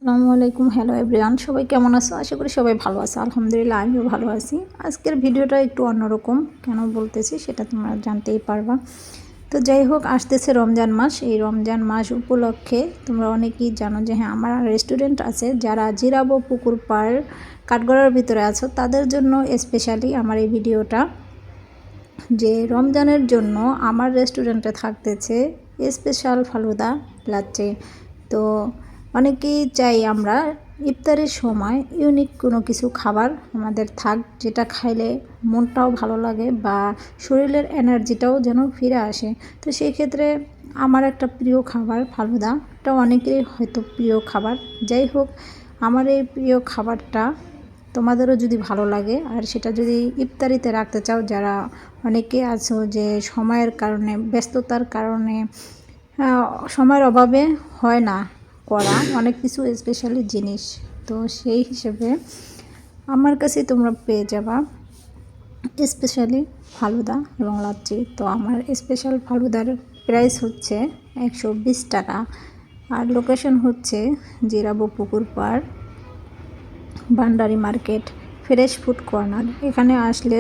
আসসালামু আলাইকুম। Hello everyone, সবাই কেমন আছো? আশা করি সবাই ভালো আছো। আলহামদুলিল্লাহ আমিও ভালো আছি। আজকের ভিডিওটা একটু অন্যরকম, কেন বলতেছি সেটা তোমরা জানতেই পারবা। তো যাই হোক, আসতেছে রমজান মাস। এই রমজান মাস উপলক্ষে তোমরা অনেকেই জানো যে হ্যাঁ, আমার রেস্টুরেন্ট আছে। যারা জিরাবো পুকুর পাড় কাঠগড়ার ভিতরে আছো তাদের জন্য স্পেশালি আমার এই ভিডিওটা, যে রমজানের জন্য আমার রেস্টুরেন্টে থাকতেছে স্পেশাল ফালুদা লাচ্ছি। তো অনেকেই চাই আমরা ইফতারের সময় ইউনিক কোনো কিছু খাবার আমাদের থাক, যেটা খাইলে মনটাও ভালো লাগে বা শরীরের এনার্জিটাও যেন ফিরে আসে। তো সেই ক্ষেত্রে আমার একটা প্রিয় খাবার ফালুদা, এটা অনেকেরই হয়তো প্রিয় খাবার। যাই হোক, আমার এই প্রিয় খাবারটা তোমাদেরও যদি ভালো লাগে আর সেটা যদি ইফতারিতে রাখতে চাও, যারা অনেকে আছো যে সময়ের কারণে, ব্যস্ততার কারণে, সময়ের অভাবে হয় না করা অনেক কিছু স্পেশালি জিনিস, তো সেই হিসেবে আমার কাছে তোমরা পেয়ে যাবা স্পেশালি ফালুদা এবং লাচ্ছি। তো আমার স্পেশাল ফালুদার প্রাইস হচ্ছে 120 টাকা, আর লোকেশন হচ্ছে জিরাবো পুকুর পাড়, Bhandari market, fresh food corner. এখানে আসলে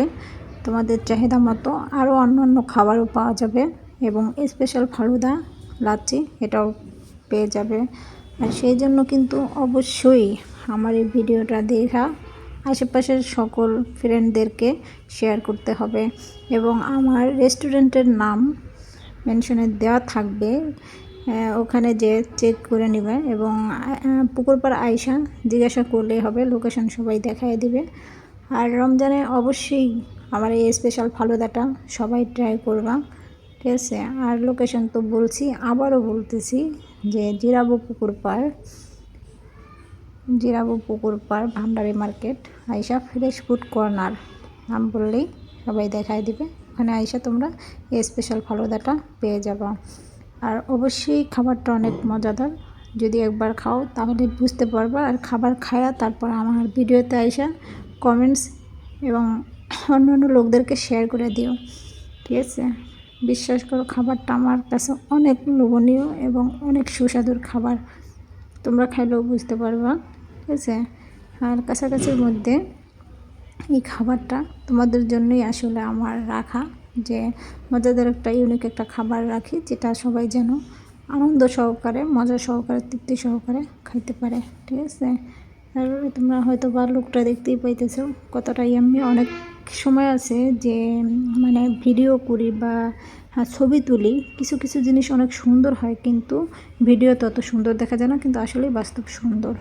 তোমাদের চাহিদা মতো আরও অন্যান্য খাবারও পাওয়া যাবে এবং স্পেশাল ফালুদা লাচ্ছি এটাও পেয়ে যাবে। আর সেই জন্য কিন্তু অবশ্যই আমার এই ভিডিওটা দেখা আশেপাশের সকল ফ্রেন্ডদেরকে শেয়ার করতে হবে এবং আমার রেস্টুরেন্টের নাম মেনশনে দেওয়া থাকবে, ওখানে যে চেক করে নেবে এবং পুকুরপাড় আয়শা জিজ্ঞাসা করলেই হবে, লোকেশন সবাই দেখায় দিবে। আর রমজানে অবশ্যই আমার এই স্পেশাল ফালুদাটা সবাই ট্রাই করবা, ঠিক আছে? আর লোকেশন তো বলছি, আবারও বলতেছি যে জিরাবো পুকুর পাড় Bhandari market Ayesha fresh food corner নাম বললেই সবাই দেখায় দিবে। ওখানে আয়শা তোমরা এই স্পেশাল ফালুদাটা পেয়ে যাবা। আর অবশ্যই খাবারটা অনেক মজাদার, যদি একবার খাও তাহলে বুঝতে পারবা। আর খাবার খায়া তারপর আমার ভিডিওতে আয়শা কমেন্টস এবং অন্যান্য লোকদেরকে শেয়ার করে দিও, ঠিক আছে? বিশ্বাস করো, খাবারটা আমার কাছে অনেক লোভনীয় এবং অনেক সুস্বাদুর খাবার, তোমরা খাইলেও বুঝতে পারবা, ঠিক আছে? আর কাছাকাছির মধ্যে এই খাবারটা তোমাদের জন্যই আসলে আমার রাখা, যে মজাদার একটা ইউনিক একটা খাবার রাখি, যেটা সবাই যেন আনন্দ সহকারে, মজা সহকারে, তৃপ্তি সহকারে খাইতে পারে, ঠিক আছে? আর তোমরা হয়তো বা লোকটা দেখতেই পাইতেছো কতটা ইয়াম্মি। অনেক সময় আছে যে মানে ভিডিও করি বা ছবি তুলি, কিছু কিছু জিনিস অনেক সুন্দর হয় কিন্তু ভিডিও তত সুন্দর দেখা যায় না, কিন্তু আসলেই বাস্তব সুন্দর।